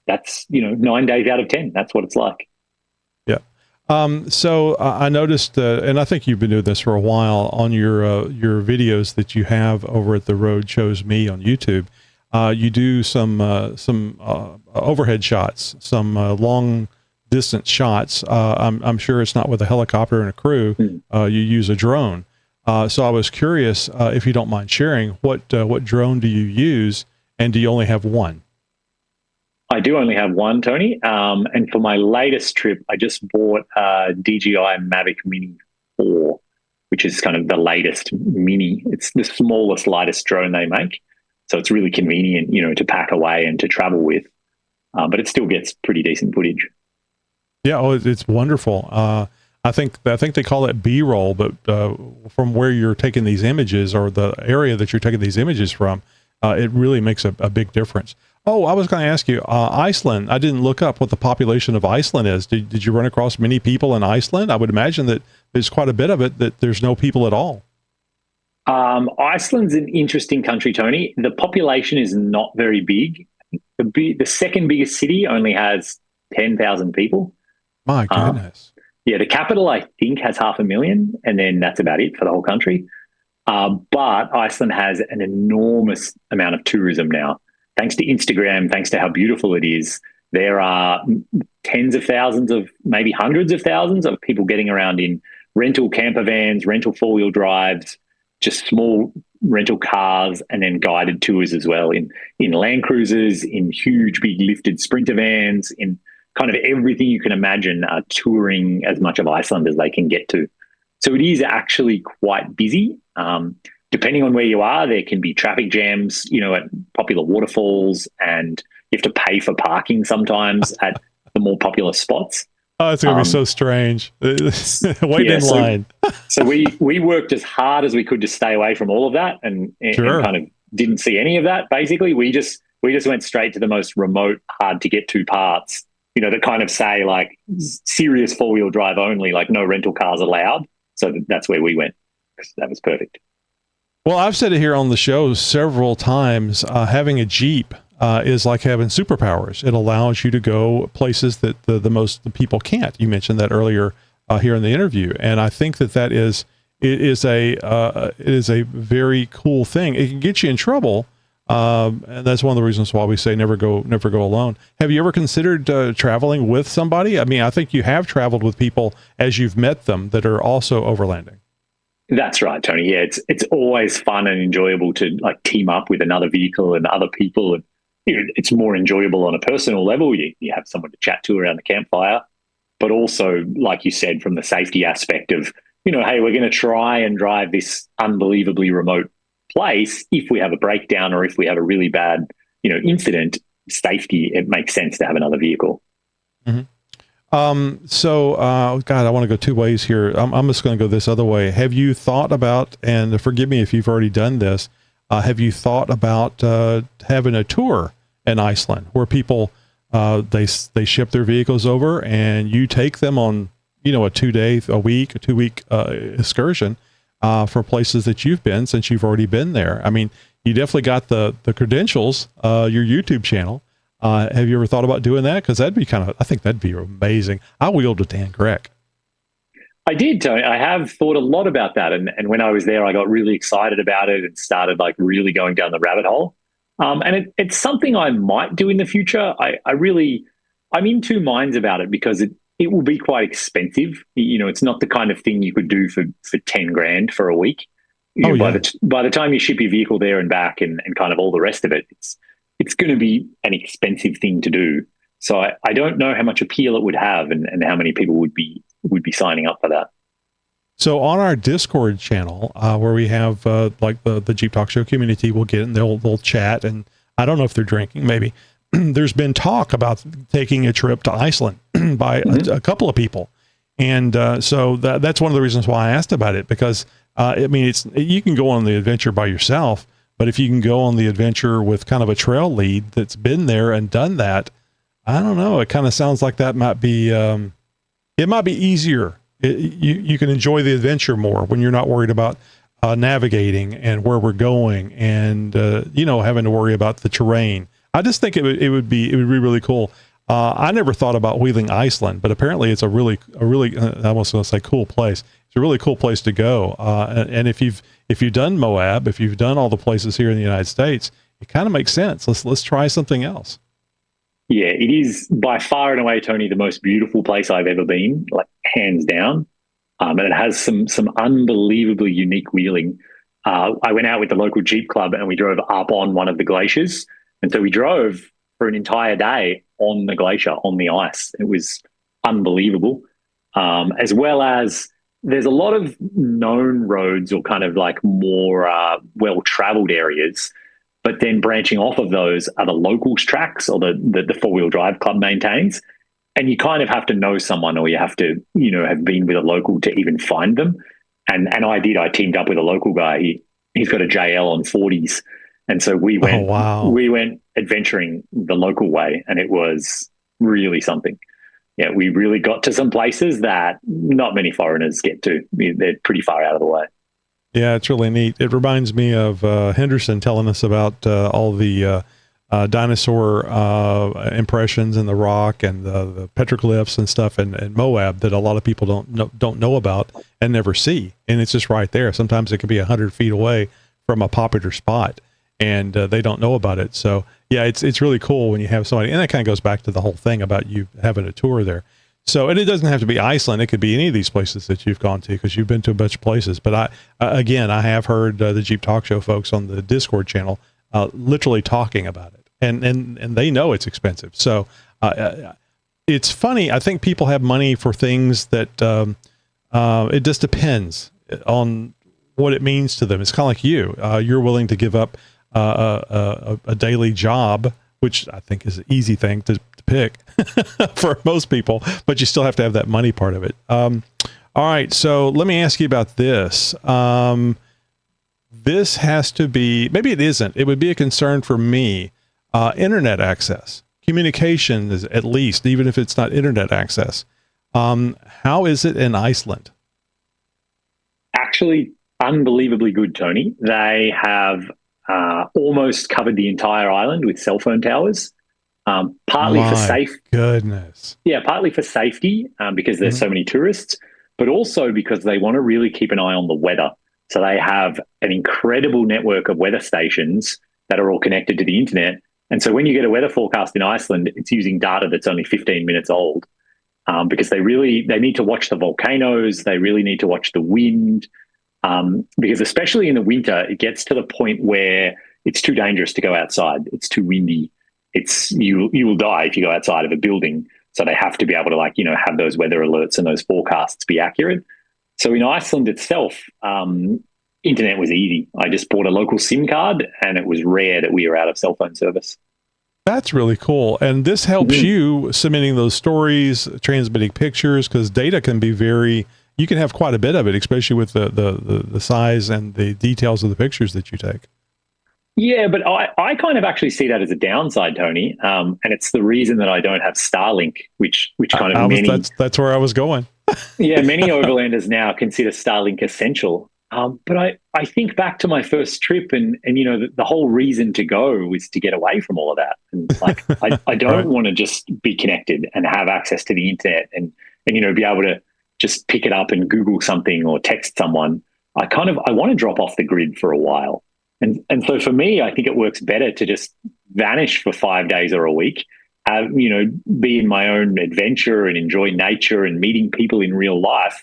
That's, 9 days out of 10. That's what it's like. Yeah. So I noticed, and I think you've been doing this for a while, on your videos that you have over at The Road Chose Me on YouTube. You do some overhead shots, some long distance shots. I'm sure it's not with a helicopter and a crew. You use a drone. So I was curious, if you don't mind sharing, what drone do you use, and do you only have one? I do only have one, Tony. And for my latest trip, I just bought a DJI Mavic Mini 4, which is kind of the latest mini. It's the smallest, lightest drone they make. So it's really convenient, to pack away and to travel with. But it still gets pretty decent footage. Yeah, it's wonderful. I think they call it B-roll, but from where you're taking these images, or the area that you're taking these images from, it really makes a big difference. Oh, I was going to ask you, Iceland. I didn't look up what the population of Iceland is. Did you run across many people in Iceland? I would imagine that there's quite a bit of it that there's no people at all. Iceland's an interesting country, Tony. The population is not very big. The second biggest city only has 10,000 people. My goodness. Yeah, the capital, I think, has 500,000, and then that's about it for the whole country. But Iceland has an enormous amount of tourism now. Thanks to Instagram, thanks to how beautiful it is, there are tens of thousands of, maybe hundreds of thousands of people getting around in rental camper vans, rental four-wheel drives, just small rental cars, and then guided tours as well in Land Cruisers, in huge, big lifted Sprinter vans, in kind of everything you can imagine, touring as much of Iceland as they can get to. So it is actually quite busy. Depending on where you are, there can be traffic jams, at popular waterfalls, and you have to pay for parking sometimes at the more popular spots. Oh, it's going to be so strange. Waiting in line. So we worked as hard as we could to stay away from all of that, and kind of didn't see any of that. Basically, we just went straight to the most remote, hard to get to parts, that kind of say like serious four-wheel drive only, like no rental cars allowed. So that's where we went. That was perfect. Well, I've said it here on the show several times. Having a Jeep is like having superpowers. It allows you to go places that the people can't. You mentioned that earlier here in the interview, and I think that is a very cool thing. It can get you in trouble, and that's one of the reasons why we say never go alone. Have you ever considered traveling with somebody? I mean, I think you have traveled with people as you've met them that are also overlanding. That's right, Tony. Yeah, it's always fun and enjoyable to like team up with another vehicle and other people, and it's more enjoyable on a personal level. You have someone to chat to around the campfire, but also, like you said, from the safety aspect of, hey, we're going to try and drive this unbelievably remote place. If we have a breakdown or if we have a really bad, incident, safety, it makes sense to have another vehicle. Mm-hmm. God, I want to go two ways here. I'm just going to go this other way. Have you thought about, and forgive me if you've already done this, have you thought about having a tour in Iceland where people, they ship their vehicles over and you take them on, a 2-week excursion for places that you've been since you've already been there? I mean, you definitely got the credentials, your YouTube channel. Have you ever thought about doing that? Because I think that'd be amazing. I wheeled with Dan Grec. I did, Tony. I have thought a lot about that. And when I was there, I got really excited about it and started like really going down the rabbit hole. And it's something I might do in the future. I'm in two minds about it because it will be quite expensive. It's not the kind of thing you could do for 10 grand for a week. By the time you ship your vehicle there and back and kind of all the rest of it, it's going to be an expensive thing to do. So I don't know how much appeal it would have and how many people would be signing up for that. So on our Discord channel, where we have like the Jeep Talk Show community, we'll get in, they'll chat, and I don't know if they're drinking, maybe. There's been talk about taking a trip to Iceland by a couple of people. And so that's one of the reasons why I asked about it, because you can go on the adventure by yourself, but if you can go on the adventure with kind of a trail lead that's been there and done that, I don't know. It kind of sounds like that might be, it might be easier. You can enjoy the adventure more when you're not worried about navigating and where we're going and, having to worry about the terrain. I just think it would be really cool. I never thought about wheeling Iceland, but apparently it's a really, I was going to say cool place. It's a really cool place to go. And if you've done Moab, if you've done all the places here in the United States, it kind of makes sense. Let's try something else. Yeah, it is by far and away, Tony, the most beautiful place I've ever been, like hands down. And it has some unbelievably unique wheeling. I went out with the local Jeep club and we drove up on one of the glaciers. And so we drove for an entire day on the glacier, on the ice. It was unbelievable. As well as there's a lot of known roads or kind of like more well-traveled areas. But then branching off of those are the locals tracks or the four-wheel drive club maintains. And you kind of have to know someone or you have to, have been with a local to even find them. And I did. I teamed up with a local guy. He's got a JL on 40s. And so we went adventuring the local way, and it was really something. yeah, we really got to some places that not many foreigners get to. They're pretty far out of the way. Yeah, it's really neat. It reminds me of Henderson telling us about all the dinosaur impressions in the rock and the petroglyphs and stuff in Moab that a lot of people don't know about and never see. And it's just right there. Sometimes it can be 100 feet away from a popular spot, and they don't know about it. So yeah, it's really cool when you have somebody, and that kind of goes back to the whole thing about you having a tour there. So, and it doesn't have to be Iceland. It could be any of these places that you've gone to, because you've been to a bunch of places. But again, I have heard the Jeep Talk Show folks on the Discord channel literally talking about it, and they know it's expensive. So it's funny. I think people have money for things that it just depends on what it means to them. It's kind of like you. You're willing to give up a daily job, which I think is an easy thing to pick for most people, but you still have to have that money part of it. All right. So let me ask you about this. This has to be, maybe it isn't, it would be a concern for me. Internet access, communication is, at least, even if it's not internet access. How is it in Iceland? Actually, unbelievably good, Tony. They have almost covered the entire island with cell phone towers. Partly for partly for safety, because there's so many tourists, but also because they want to really keep an eye on the weather. So they have an incredible network of weather stations that are all connected to the internet. And so when you get a weather forecast in Iceland, it's using data that's only 15 minutes old, because they need to watch the volcanoes. They really need to watch the wind, because especially in the winter, it gets to the point where it's too dangerous to go outside. It's too windy. You will die if you go outside of a building. So they have to be able to have those weather alerts and those forecasts be accurate. So in Iceland itself, internet was easy. I just bought a local SIM card, and it was rare that we were out of cell phone service. That's really cool. And this helps you submitting those stories, transmitting pictures, because data can be you can have quite a bit of it, especially with the size and the details of the pictures that you take. Yeah, but I kind of actually see that as a downside, Tony. And it's the reason that I don't have Starlink, which kind of that's where I was going. Yeah, many overlanders now consider Starlink essential. But I think back to my first trip, and the whole reason to go was to get away from all of that. And I don't want to just be connected and have access to the internet and be able to just pick it up and Google something or text someone. I want to drop off the grid for a while. And so for me, I think it works better to just vanish for 5 days or a week, be in my own adventure and enjoy nature and meeting people in real life,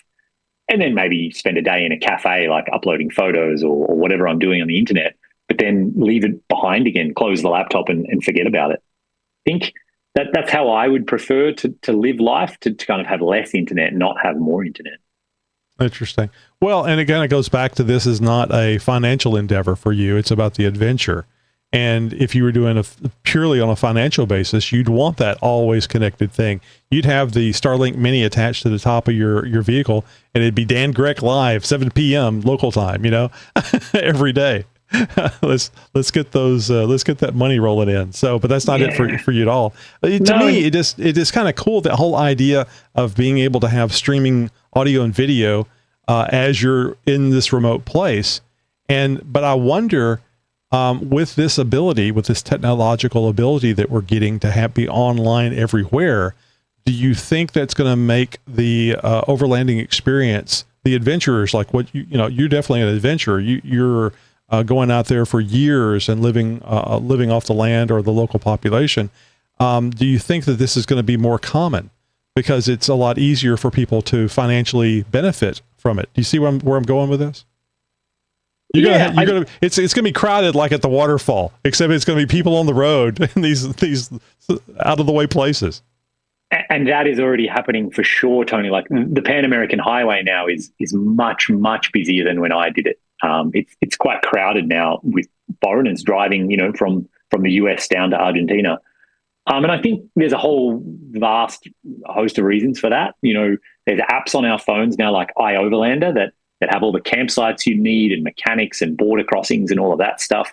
and then maybe spend a day in a cafe, like uploading photos or whatever I'm doing on the internet, but then leave it behind again, close the laptop and forget about it. I think that's how I would prefer to live life, to kind of have less internet, not have more internet. Interesting. Well, and again, it goes back to, this is not a financial endeavor for you. It's about the adventure. And if you were doing purely on a financial basis, you'd want that always connected thing. You'd have the Starlink Mini attached to the top of your vehicle, and it'd be Dan Grec live, 7 p.m. local time, every day. let's get that money rolling in. So, but that's not it for you at all. To me, it is kind of cool, that whole idea of being able to have streaming audio and video as you're in this remote place. But I wonder, with this ability, with this technological ability that we're getting to be online everywhere, do you think that's going to make the overlanding experience, the adventurers, like what you're definitely an adventurer. You're going out there for years and living off the land or the local population. Do you think that this is going to be more common because it's a lot easier for people to financially benefit from it? Do you see where I'm going with this? It's going to be crowded like at the waterfall, except it's going to be people on the road in these out of the way places. And that is already happening for sure, Tony. Like the Pan American Highway now is much, much busier than when I did it. It's quite crowded now with foreigners driving, from the US down to Argentina. And I think there's a whole vast host of reasons for that. There's apps on our phones now like iOverlander that have all the campsites you need and mechanics and border crossings and all of that stuff.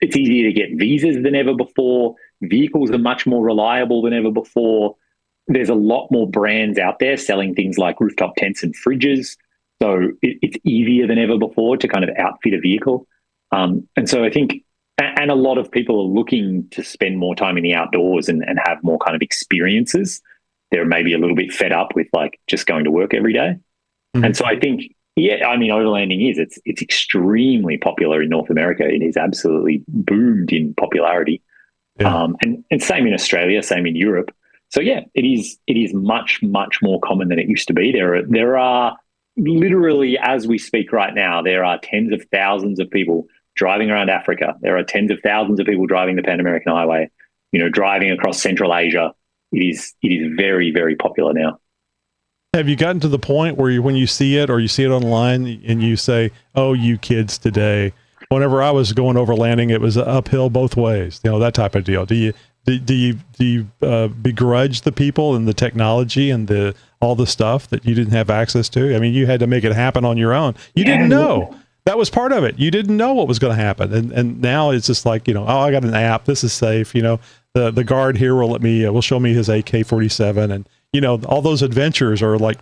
It's easier to get visas than ever before. Vehicles are much more reliable than ever before. there's a lot more brands out there selling things like rooftop tents and fridges. So it's easier than ever before to kind of outfit a vehicle. And so I think, and a lot of people are looking to spend more time in the outdoors and have more kind of experiences. They're maybe a little bit fed up with like just going to work every day. Mm-hmm. And so I think, yeah, I mean, overlanding it's extremely popular in North America. It is absolutely boomed in popularity. Yeah. And same in Australia, same in Europe. So yeah, it is much, much more common than it used to be. There are literally, as we speak right now, there are tens of thousands of people driving around Africa. There are tens of thousands of people driving the Pan American Highway, driving across Central Asia. It is very, very popular now. Have you gotten to the point where when you see it or you see it online and you say, oh, you kids today, whenever I was going overlanding, it was uphill both ways, that type of deal. Do you begrudge the people and the technology and all the stuff that you didn't have access to? I mean, you had to make it happen on your own. You didn't know. That was part of it. You didn't know what was going to happen. And now it's just like, oh, I got an app. This is safe. The guard here will show me his AK-47, and all those adventures are like,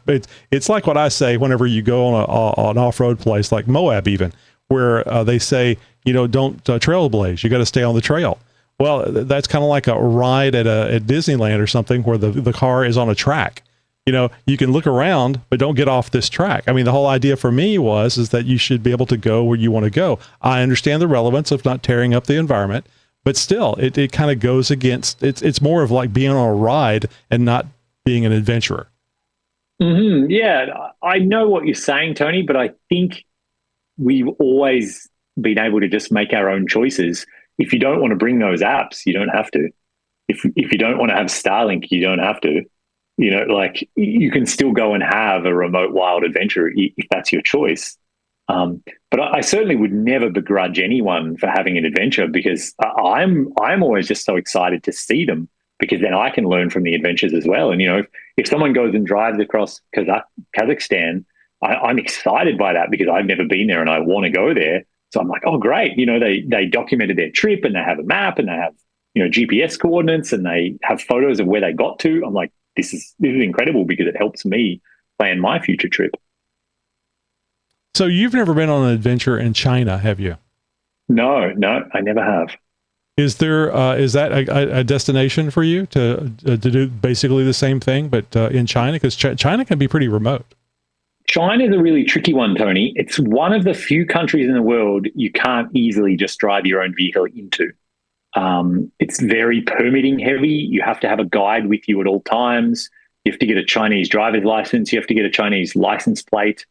it's like what I say whenever you go on an off-road place like Moab, even where they say, don't trailblaze. You got to stay on the trail. Well, that's kind of like a ride at Disneyland or something where the car is on a track. You can look around, but don't get off this track. I mean, the whole idea for me is that you should be able to go where you want to go. I understand the relevance of not tearing up the environment, but still, it kind of goes against, it's more of like being on a ride and not being an adventurer. Mm-hmm. Yeah, I know what you're saying, Tony, but I think we've always been able to just make our own choices. If you don't want to bring those apps, you don't have to. If you don't want to have Starlink, you don't have to. Like you can still go and have a remote wild adventure if that's your choice. But I certainly would never begrudge anyone for having an adventure, because I'm always just so excited to see them, because then I can learn from the adventures as well. And, if someone goes and drives across Kazakhstan, I'm excited by that because I've never been there and I want to go there. So I'm like, oh, great. They documented their trip and they have a map and they have, GPS coordinates and they have photos of where they got to. I'm like, this is incredible because it helps me plan my future trip. So you've never been on an adventure in China, have you? No, I never have. Is there, is that a destination for you to do basically the same thing, but in China? Because China can be pretty remote. China is a really tricky one, Tony. It's one of the few countries in the world you can't easily just drive your own vehicle into. It's very permitting heavy. You have to have a guide with you at all times. You have to get a Chinese driver's license. You have to get a Chinese license plate.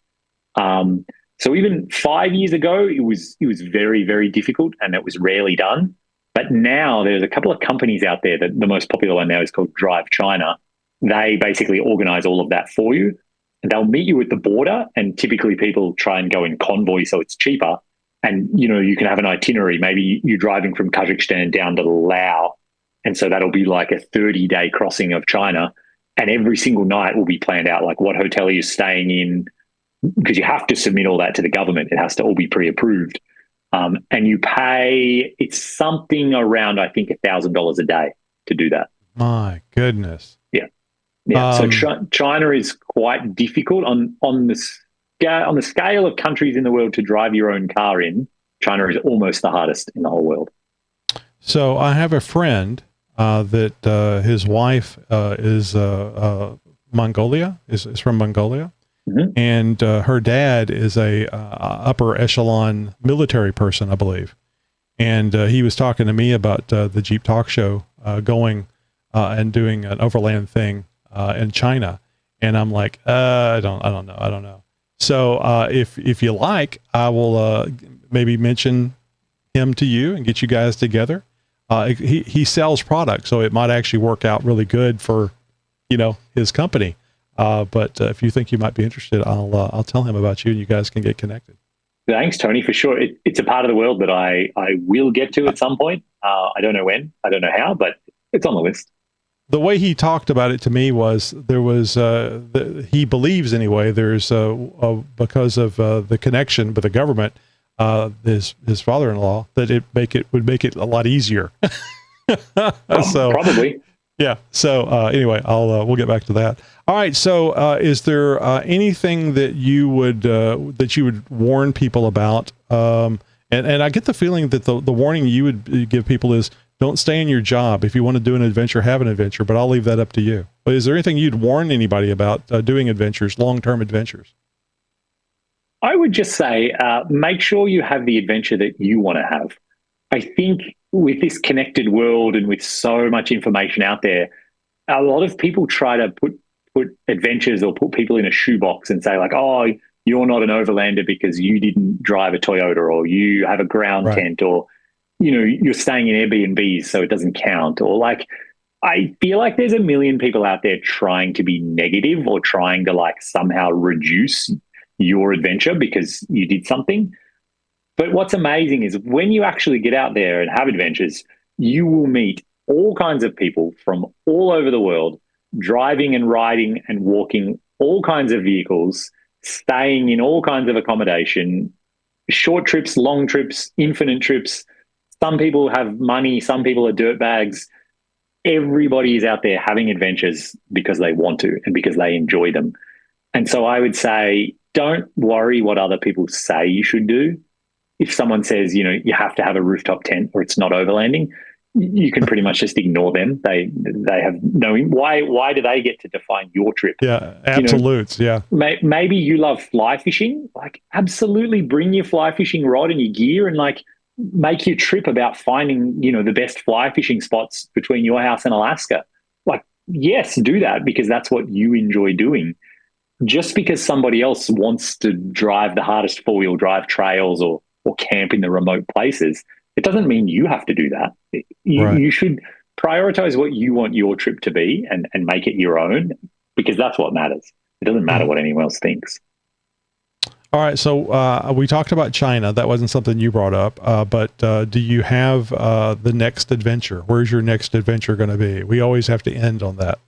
So even 5 years ago, it was very, very difficult and it was rarely done. But now there's a couple of companies out there that the most popular one now is called Drive China. They basically organize all of that for you, and they'll meet you at the border. And typically people try and go in convoy, so it's cheaper. And, you can have an itinerary. Maybe you're driving from Kazakhstan down to Laos. And so that'll be like a 30-day crossing of China. And every single night will be planned out, like what hotel are you staying in? Because you have to submit all that to the government. It has to all be pre-approved. And you pay, it's something around, I think, $1,000 a day to do that. My goodness. Yeah. So China is quite difficult on the scale of countries in the world to drive your own car in. China is almost the hardest in the whole world. So I have a friend that his wife is Mongolia, is from Mongolia. Mm-hmm. And her dad is a upper echelon military person, I believe. And he was talking to me about the Jeep Talk Show going and doing an overland thing in China. And I'm like, I don't know. So if you like, I will maybe mention him to you and get you guys together. He sells products, so it might actually work out really good for his company. But if you think you might be interested, I'll tell him about you and you guys can get connected. Thanks, Tony, for sure. It's a part of the world that I will get to at some point. I don't know when, I don't know how, but it's on the list. The way he talked about it to me was there was, he believes anyway, there's because of the connection with the government, his father-in-law, that it would make it a lot easier. So probably. Yeah. So anyway, we'll get back to that. All right. So is there anything that you would warn people about? And I get the feeling that the warning you would give people is don't stay in your job. If you want to do an adventure, have an adventure, but I'll leave that up to you. But is there anything you'd warn anybody about doing adventures, long-term adventures? I would just say, make sure you have the adventure that you want to have. I think with this connected world and with so much information out there, a lot of people try to put adventures or put people in a shoebox and say like, oh, you're not an overlander because you didn't drive a Toyota, or you have a ground tent, or, you're staying in Airbnbs, so it doesn't count. Or like, I feel like there's a million people out there trying to be negative or trying to like somehow reduce your adventure because you did something. But what's amazing is when you actually get out there and have adventures, you will meet all kinds of people from all over the world, driving and riding and walking all kinds of vehicles, staying in all kinds of accommodation, short trips, long trips, infinite trips. Some people have money, some people are dirtbags. Everybody is out there having adventures because they want to and because they enjoy them. And so I would say, don't worry what other people say you should do. If someone says, you have to have a rooftop tent or it's not overlanding, you can pretty much just ignore them. They have no, why do they get to define your trip? Yeah, absolutes. Maybe you love fly fishing. Like, absolutely bring your fly fishing rod and your gear and like make your trip about finding, the best fly fishing spots between your house and Alaska. Like, yes, do that because that's what you enjoy doing. Just because somebody else wants to drive the hardest four-wheel drive trails or camp in the remote places, it doesn't mean you have to do that. You should prioritize what you want your trip to be and make it your own, because that's what matters. It doesn't matter what anyone else thinks. All right. So we talked about China. That wasn't something you brought up, but do you have the next adventure? Where's your next adventure going to be? We always have to end on that.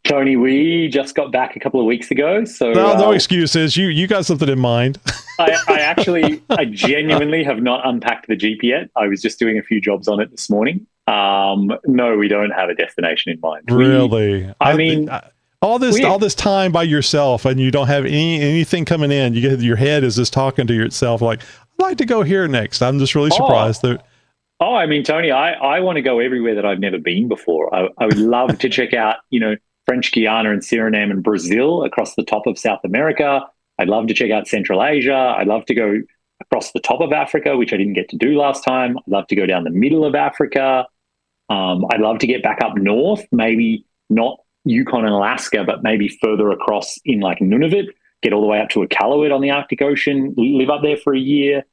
Tony, we just got back a couple of weeks ago. So no excuses. You got something in mind. I genuinely have not unpacked the Jeep yet. I was just doing a few jobs on it this morning. No, we don't have a destination in mind. Really? All this time by yourself and you don't have anything coming in. Your head is just talking to yourself like, I'd like to go here next. I'm just really surprised that. Oh, I mean, Tony, I want to go everywhere that I've never been before. I would love to check out, French Guiana and Suriname and Brazil across the top of South America. I'd love to check out Central Asia. I'd love to go across the top of Africa, which I didn't get to do last time. I'd love to go down the middle of Africa. I'd love to get back up north, maybe not Yukon and Alaska, but maybe further across in like Nunavut, get all the way up to Iqaluit on the Arctic Ocean, live up there for a year.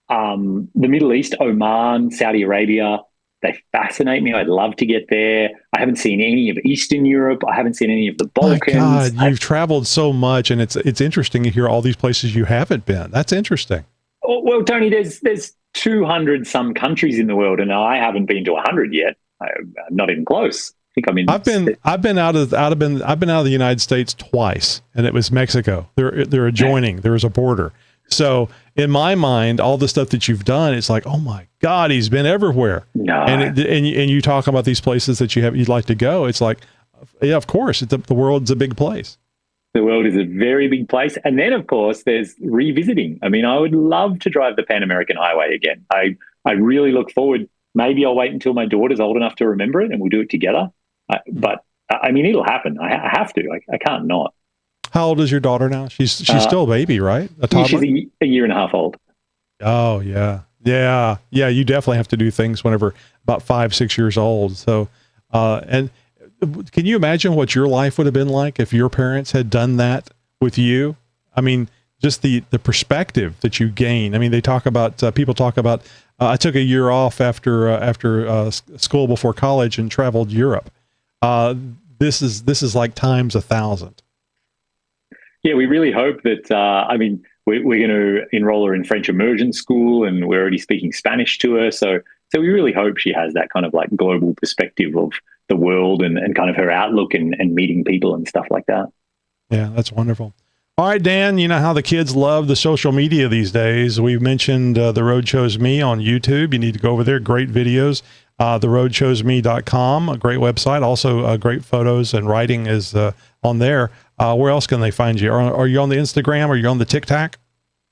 The Middle East, Oman, Saudi Arabia, they fascinate me. I'd love to get there. I haven't seen any of Eastern Europe. I haven't seen any of the Balkans. My God, you've traveled so much, and it's interesting to hear all these places you haven't been. That's interesting. Well, Tony, there's 200 some countries in the world, and I haven't been to 100 yet. I'm not even close. I think I'm in. I've been out of the United States twice, and it was Mexico. They're adjoining. Yeah. There was a border. So in my mind, all the stuff that you've done, it's like, oh my God, he's been everywhere. No. And you talk about these places that you'd like to go. It's like, yeah, of course, the world's a big place. The world is a very big place. And then, of course, there's revisiting. I mean, I would love to drive the Pan American Highway again. I really look forward. Maybe I'll wait until my daughter's old enough to remember it and we'll do it together. But I mean, it'll happen. I have to. I can't not. How old is your daughter now? She's still a baby, right? A toddler? She's a year and a half old. Oh, yeah. Yeah. You definitely have to do things whenever about 5-6 years old. So, and can you imagine what your life would have been like if your parents had done that with you? I mean, just the perspective that you gain. I mean, people talk about, I took a year off after school before college and traveled Europe. This is like times 1,000. Yeah, we really hope that, we're going to enroll her in French immersion school and we're already speaking Spanish to her. So we really hope she has that kind of like global perspective of the world and kind of her outlook and meeting people and stuff like that. Yeah, that's wonderful. All right, Dan, you know how the kids love the social media these days. We've mentioned The Road Chose Me on YouTube. You need to go over there. Great videos. theroadchoseme.com, a great website. Also, great photos and writing is on there. Where else can they find you? Are you on the Instagram? Are you on the TikTok?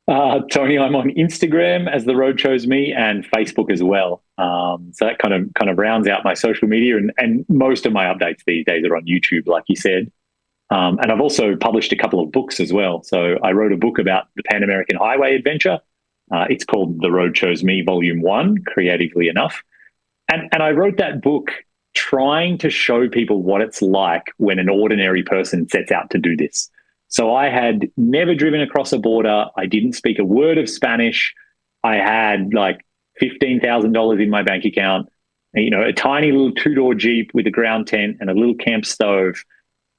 Tony, I'm on Instagram as The Road Chose Me and Facebook as well. So that kind of rounds out my social media, and most of my updates these days are on YouTube, like you said. And I've also published a couple of books as well. So I wrote a book about the Pan American Highway adventure. It's called The Road Chose Me, Volume 1, creatively enough. And I wrote that book trying to show people what it's like when an ordinary person sets out to do this. So I had never driven across a border. I didn't speak a word of Spanish. I had like $15,000 in my bank account, a tiny little 2-door Jeep with a ground tent and a little camp stove.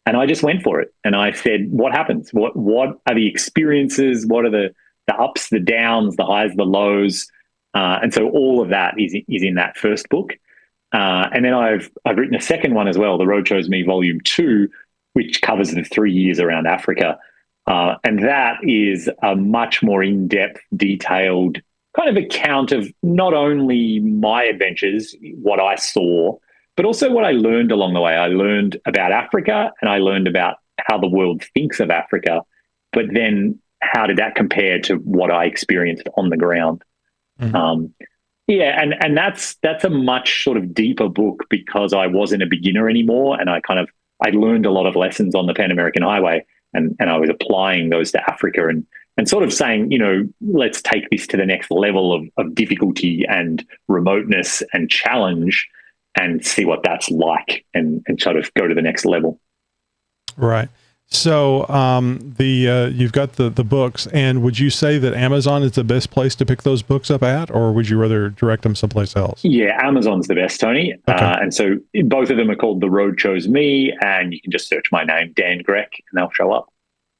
And I just went for it. And I said, what happens? What are the experiences? What are the ups, the downs, the highs, the lows? And so all of that is in that first book. And then I've written a second one as well, The Road Chose Me, Volume 2, which covers the 3 years around Africa. And that is a much more in-depth, detailed kind of account of not only my adventures, what I saw, but also what I learned along the way. I learned about Africa, and I learned about how the world thinks of Africa, but then how did that compare to what I experienced on the ground? Mm-hmm. And that's a much sort of deeper book because I wasn't a beginner anymore, and I learned a lot of lessons on the Pan American Highway, and I was applying those to Africa and sort of saying, let's take this to the next level of difficulty and remoteness and challenge and see what that's like and sort of go to the next level. Right. So you've got the books, and would you say that Amazon is the best place to pick those books up at, or would you rather direct them someplace else? Yeah, Amazon's the best, Tony. Okay. And so both of them are called The Road Chose Me, and you can just search my name, Dan Grec, and they'll show up.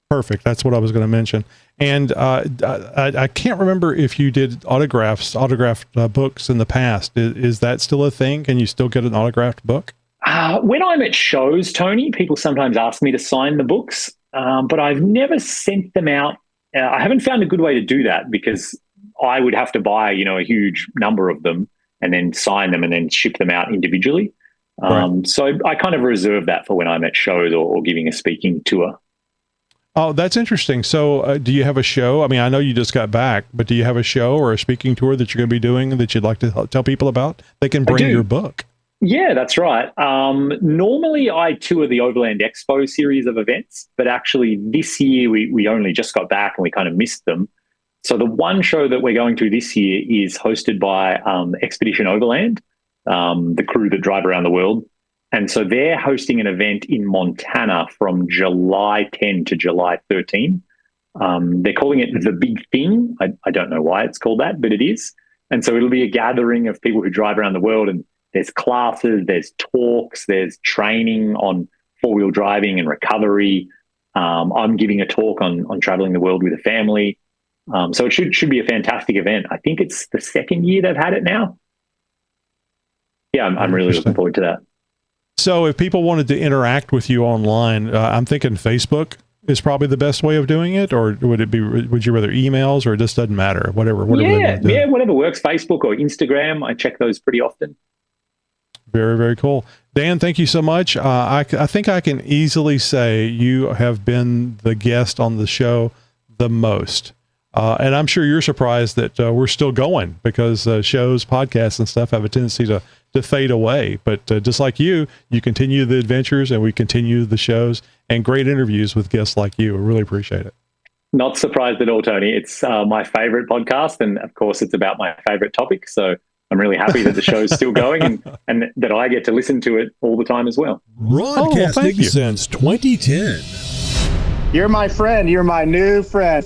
Perfect. That's what I was going to mention. And I can't remember if you did autographed books in the past. Is that still a thing? Can you still get an autographed book? When I'm at shows, Tony, people sometimes ask me to sign the books, but I've never sent them out. I haven't found a good way to do that because I would have to buy, a huge number of them and then sign them and then ship them out individually. Right. So I kind of reserve that for when I'm at shows or giving a speaking tour. Oh, that's interesting. So do you have a show? I mean, I know you just got back, but do you have a show or a speaking tour that you're going to be doing that you'd like to tell people about? They can bring your book. Yeah, that's right. Normally I tour the Overland Expo series of events, but actually this year we only just got back and we kind of missed them. So the one show that we're going to this year is hosted by Expedition Overland, the crew that drive around the world. And so they're hosting an event in Montana from July 10 to July 13. They're calling it The Big Thing. I don't know why it's called that, but it is. And so it'll be a gathering of people who drive around the world, and there's classes, there's talks, there's training on four-wheel driving and recovery. I'm giving a talk on traveling the world with a family. So it should be a fantastic event. I think it's the second year they've had it now. Yeah, I'm really looking forward to that. So if people wanted to interact with you online, I'm thinking Facebook is probably the best way of doing it, or would you rather emails, or it just doesn't matter, whatever they want to do? Yeah, whatever works, Facebook or Instagram. I check those pretty often. Very, very cool. Dan, thank you so much. I think I can easily say you have been the guest on the show the most. And I'm sure you're surprised that we're still going, because shows, podcasts, and stuff have a tendency to fade away. But just like you continue the adventures, and we continue the shows and great interviews with guests like you. I really appreciate it. Not surprised at all, Tony. It's my favorite podcast, and of course, it's about my favorite topic. So I'm really happy that the show's still going and that I get to listen to it all the time as well. Broadcasting since 2010. You're my friend. You're my new friend.